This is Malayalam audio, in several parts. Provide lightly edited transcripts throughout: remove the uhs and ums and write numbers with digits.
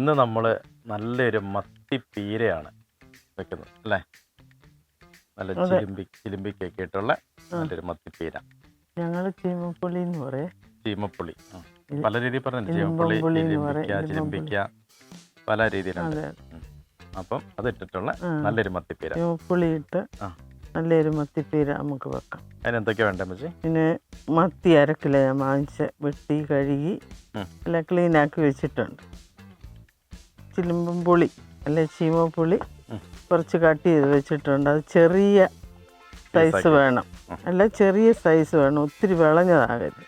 ഇന്ന് നമ്മൾ നല്ലൊരു മത്തിപ്പീരയാണ് വെക്കുന്നത് അല്ലേ? നല്ല ചിലിമ്പിക്കൊക്കെ ആയിട്ടുള്ള നല്ലൊരു മത്തിപ്പീര. ഞങ്ങൾ ചീമപ്പുളി എന്ന് പറയും. ചീമപ്പുളി പല രീതിയിൽ പറഞ്ഞു. ചീമപ്പുളി, ചിലിമ്പിക്ക പല രീതിയിലുണ്ട്. അപ്പം അതിട്ടിട്ടുള്ള നല്ലൊരു മത്തിപ്പീര. ചീമപ്പുളി ഇട്ട് നല്ലൊരു മത്തിപ്പീര നമുക്ക് വെക്കാം. അതിനെന്തൊക്കെയാ വേണ്ടേ മച്ചി? പിന്നെ മത്തി 1/2 കിലോ ഞാൻ വാങ്ങിച്ച് വെട്ടി കഴുകി എല്ലാം ക്ലീനാക്കി വെച്ചിട്ടുണ്ട്. ചിലിമ്പും പുളി അല്ലെ ചീമപ്പുളി കുറച്ച് കട്ട് ചെയ്ത് വെച്ചിട്ടുണ്ട്. അത് ചെറിയ സൈസ് വേണം, അല്ല ചെറിയ സൈസ് വേണം, ഒത്തിരി വിളഞ്ഞതാകരുത്.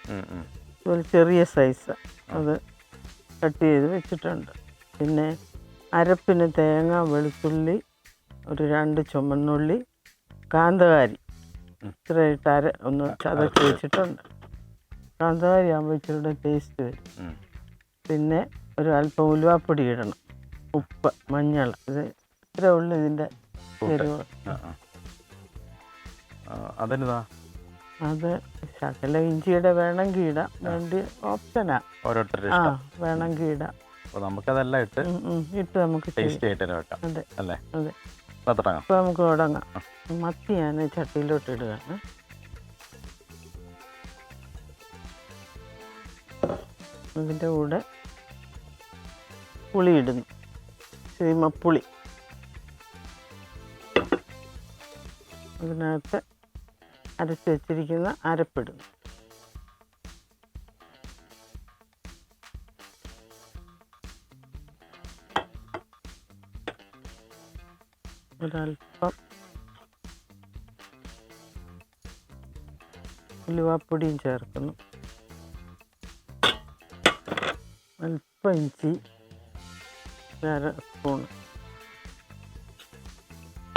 ഒരു ചെറിയ സൈസ് അത് കട്ട് ചെയ്ത് വെച്ചിട്ടുണ്ട്. പിന്നെ അരപ്പിന് തേങ്ങ, വെളുത്തുള്ളി, ഒരു 2 ചുമന്നുള്ളി, കാന്താരി ഇത്രയിട്ട് ഒന്ന് ചതച്ച് വെച്ചിട്ടുണ്ട്. കാന്താരി ആകുമ്പോൾ ഇച്ചിരി ടേസ്റ്റ് വരും. പിന്നെ ഒരു അല്പം ഉലുവാപ്പൊടി ഇടണം, ഉപ്പ്, മഞ്ഞൾ, ഇത് ഇത്ര ഉള്ളു ഇതിൻ്റെ എരിവ്. അത് ശകല ഇഞ്ചിയുടെ വേണമെങ്കിൽ ഇടാം, വേണ്ടി ഓപ്ഷനാ, വേണമെങ്കിൽ ഇടാം. നമുക്കതെല്ലാം ഇട്ട് നമുക്ക് ടേസ്റ്റ് ആയിട്ട് വെക്കാം. അതെ അല്ലേ? അതെ. അപ്പോൾ നമുക്ക് തുടങ്ങാം. മത്തി ഞാൻ ചട്ടിയിലോട്ട് ഇടുകയാണ്. അതിൻ്റെ കൂടെ പുളി ഇടുന്നു, ചീമപ്പുളി. അതിനകത്ത് അരച്ച് വെച്ചിരിക്കുന്ന അരപ്പിടുന്നു. ഒരൽപ്പം ഉലുവാപ്പൊടിയും ചേർക്കുന്നു, അല്പം ഇഞ്ചി, 1/2 സ്പൂൺ,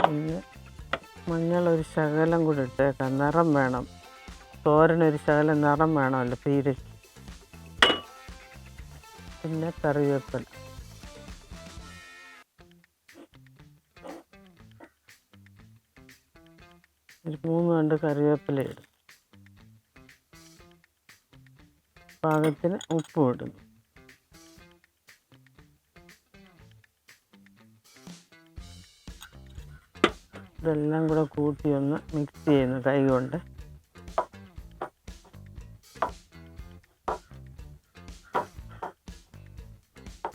പിന്നെ മഞ്ഞളൊരു ശകലം കൂടി ഇട്ടേക്കാം, നിറം വേണം. തോരനൊരു ശകലം നിറം വേണമല്ലോ പീരയ്ക്ക്. പിന്നെ കറിവേപ്പില, ഒരു 3 കണ്ട് കറിവേപ്പില ഇടും. പാകത്തിന് ഉപ്പും ഇടുന്നു. ഇതെല്ലാം കൂടെ കൂട്ടി ഒന്ന് മിക്സ് ചെയ്യുന്നു കൈ കൊണ്ട്.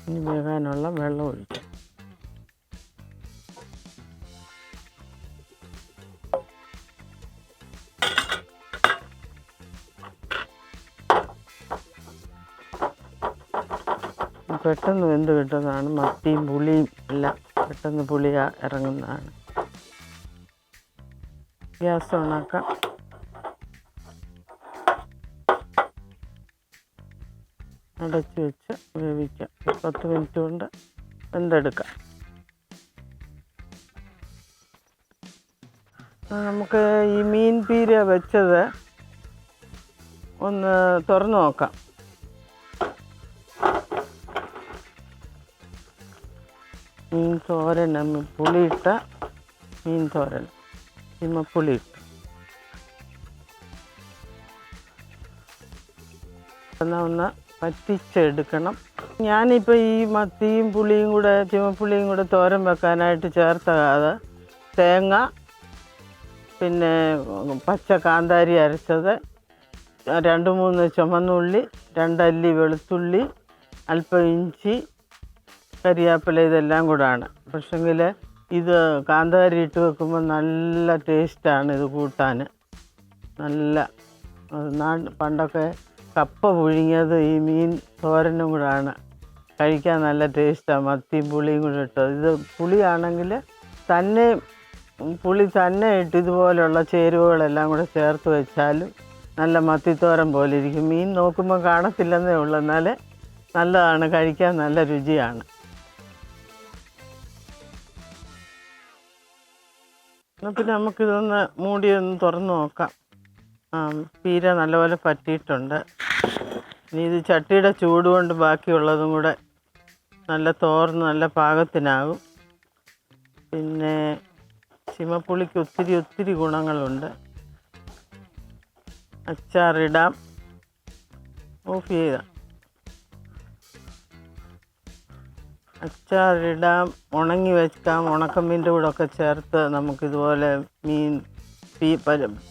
ഇനി വേകാനുള്ള വെള്ളം ഒഴിക്കും. പെട്ടെന്ന് വെന്ത് കിട്ടുന്നതാണ്. മത്തിയും പുളിയും എല്ലാം പെട്ടെന്ന് പുളി ഇറങ്ങുന്നതാണ്. ഗ്യാസ് ഓണാക്കാം. അടച്ച് വെച്ച് വേവിക്കാം. 10 മിനിറ്റ് കൊണ്ട് വെന്തെടുക്കാം. നമുക്ക് ഈ മീൻ പീര വെച്ചത് ഒന്ന് തുറന്നു നോക്കാം. മീൻ തോരൻ, പുളിയിട്ട മീൻ തോരൻ, ചീമപ്പുളി ഇട്ട് എന്നാൽ ഒന്ന് പറ്റിച്ചെടുക്കണം. ഞാനിപ്പോൾ ഈ മത്തിയും പുളിയും കൂടെ ചീമപ്പുളിയും കൂടെ തോരൻ വെക്കാനായിട്ട് ചേർത്തത് തേങ്ങ, പിന്നെ പച്ച കാന്താരി അരച്ചത്, 2-3 ചുമന്നുള്ളി, 2 അല്ലി വെളുത്തുള്ളി, അല്പം ഇഞ്ചി, കരിയാപ്പില, ഇതെല്ലാം കൂടാണ്. പക്ഷെങ്കിൽ ഇത് കാന്താരി ഇട്ട് വെക്കുമ്പോൾ നല്ല ടേസ്റ്റാണ് ഇത് കൂട്ടാൻ. നല്ല പണ്ടൊക്കെ കപ്പ പുഴുങ്ങിയത് ഈ മീൻ തോരനും കൂടാണ് കഴിക്കാൻ നല്ല ടേസ്റ്റാണ്. മത്തിയും പുളിയും കൂടെ ഇട്ടത്. ഇത് പുളിയാണെങ്കിൽ തന്നെ, പുളി തന്നെ ഇട്ട് ഇതുപോലെയുള്ള ചേരുവകളെല്ലാം കൂടെ ചേർത്ത് വെച്ചാലും നല്ല മത്തിത്തോരൻ പോലെ ഇരിക്കും. മീൻ നോക്കുമ്പോൾ കാണത്തില്ലെന്നേ ഉള്ളൂ, എന്നാൽ നല്ലതാണ്, കഴിക്കാൻ നല്ല രുചിയാണ്. എന്നാൽ പിന്നെ നമുക്കിതൊന്ന് മൂടിയൊന്ന് തുറന്ന് നോക്കാം. പീര നല്ലപോലെ പറ്റിയിട്ടുണ്ട്. ഇനി ഇത് ചട്ടിയുടെ ചൂട് കൊണ്ട് ബാക്കിയുള്ളതും കൂടെ നല്ല തോർന്ന് നല്ല പാകത്തിനാകും. പിന്നെ ചീമപ്പുളിക്ക് ഒത്തിരി ഗുണങ്ങളുണ്ട്. അച്ചാറിടാം. ഓഫ് ചെയ്താൽ അച്ചാറിടാം, ഉണങ്ങി വെക്കാം, ഉണക്കമീൻ്റെ കൂടെ ഒക്കെ ചേർത്ത് നമുക്കിതുപോലെ മീൻ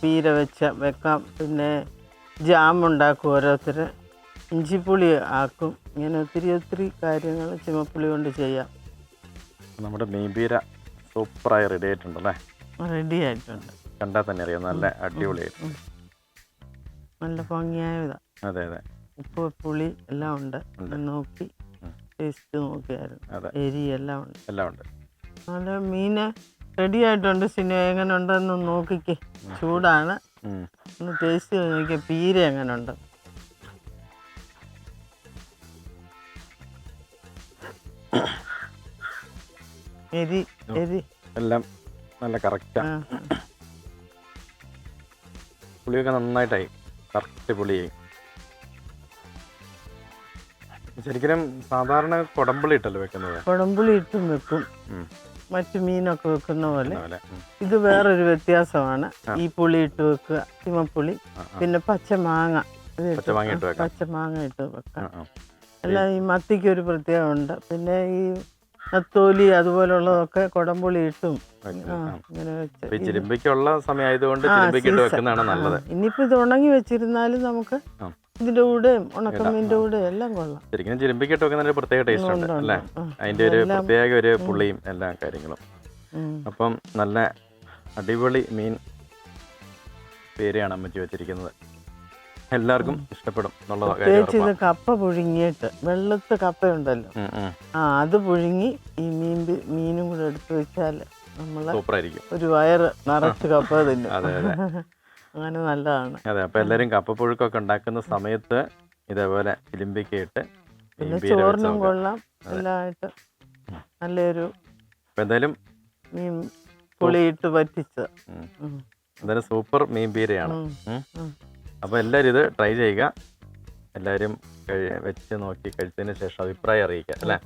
പീര വെക്കാം. പിന്നെ ജാം ഉണ്ടാക്കും ഓരോരുത്തർ, ഇഞ്ചിപ്പുളി ആക്കും. ഇങ്ങനെ ഒത്തിരി കാര്യങ്ങൾ ചുമപ്പുളി കൊണ്ട് ചെയ്യാം. നമ്മുടെ മീൻ പീര സൂപ്പറായി റെഡി ആയിട്ടുണ്ടല്ലേ? റെഡി ആയിട്ടുണ്ട്. കണ്ടാൽ തന്നെ അറിയാം, നല്ല അടിപൊളിയായിട്ട് നല്ല ഭംഗിയായതാ. അതെ അതെ. ഉപ്പ് പുളി എല്ലാം ഉണ്ട്. നോക്കി ടേസ്റ്റ് നോക്കിയായിരുന്നു. എരി എല്ലാം ഉണ്ട്. നല്ല മീന് റെഡി ആയിട്ടുണ്ട്. സിനിമ എങ്ങനെ ഉണ്ടെന്ന് നോക്കിക്കേ. ചൂടാണ്, ഒന്ന് ടേസ്റ്റ് ചെയ്ത് നോക്കിയാൽ പീര എങ്ങനെ ഉണ്ട്. എരി എല്ലാം നല്ല കറക്റ്റാ. പുളിയൊക്കെ നന്നായിട്ടായി, കറക്റ്റ് പുളിയായി. ശരിക്കും സാധാരണ കുടംപുളി ഇട്ടല്ലോ വെക്കുന്നത്? കുടംപുളി ഇട്ടും വെക്കും, മറ്റു മീനൊക്കെ വെക്കുന്ന പോലെ. ഇത് വേറൊരു വ്യത്യാസമാണ്. ഈ പുളി ഇട്ട് വെക്കുക, ചുമപ്പുളി, പിന്നെ പച്ചമാങ്ങ ഇട്ട് വെക്കാം. അല്ല, ഈ മത്തിക്ക് ഒരു പ്രത്യേകമുണ്ട്. പിന്നെ ഈ നത്തോലി അതുപോലുള്ളതൊക്കെ കുടംപുളി ഇട്ടും ഇങ്ങനെ വെച്ച്. ചിലിമ്പിക്കുള്ള സമയമായതുകൊണ്ട് നല്ലത്. ഇനിയിപ്പോ ഇത് ഉണങ്ങി വെച്ചിരുന്നാലും നമുക്ക് ഇതിന്റെ കൂടെയും ഉണക്കമീൻ്റെ കൂടെ എല്ലാം കൊള്ളാം. ശരിക്കും ചിലിമ്പിക്കിട്ട് വെക്കുന്ന പ്രത്യേക ടേസ്റ്റ് ഉണ്ട് അല്ലേ? അതിന്റെ ഒരു പ്രത്യേക ഒരു പുളിയും എല്ലാ കാര്യങ്ങളും. അപ്പം നല്ല അടിപൊളി മീൻ പേരെയാണ് അമ്മച്ചി വെച്ചിരിക്കുന്നത്. എല്ലാവർക്കും ഇഷ്ടപ്പെടും എന്നുള്ളത്. കപ്പ പുഴുങ്ങിയിട്ട്, വെള്ളത്തെ കപ്പയുണ്ടല്ലോ, അത് പുഴുങ്ങി ഈ മീനും കൂടെ എടുത്ത് വെച്ചാൽ നമ്മള് സൂപ്പറായിരിക്കും. ഒരു വയറ് നിറച്ച് കപ്പ തിന്നും. അങ്ങനെ നല്ലതാണ്. അതെ. അപ്പൊ എല്ലാരും കപ്പപ്പുഴുക്കൊക്കെ ഉണ്ടാക്കുന്ന സമയത്ത് ഇതേപോലെ ചിലിമ്പിക്കയിട്ട് പിന്നെ ചോറിനും കൊള്ളാം. എല്ലായിട്ട് നല്ലൊരു എന്തായാലും മീൻ പുളിയിട്ട് പറ്റിച്ചത്. എന്തായാലും സൂപ്പർ മീൻ പീരയാണ്. അപ്പൊ എല്ലാരും ഇത് ട്രൈ ചെയ്യുക. എല്ലാരും വെച്ച് നോക്കി കഴിച്ചതിന് ശേഷം അഭിപ്രായം അറിയിക്കുക അല്ലേ?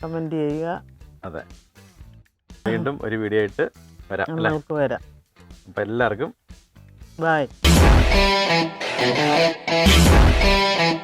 കമന്റ് ചെയ്യുക. അതെ. വീണ്ടും ഒരു വീഡിയോ ആയിട്ട് വരാം. അപ്പൊ എല്ലാവർക്കും ബൈ.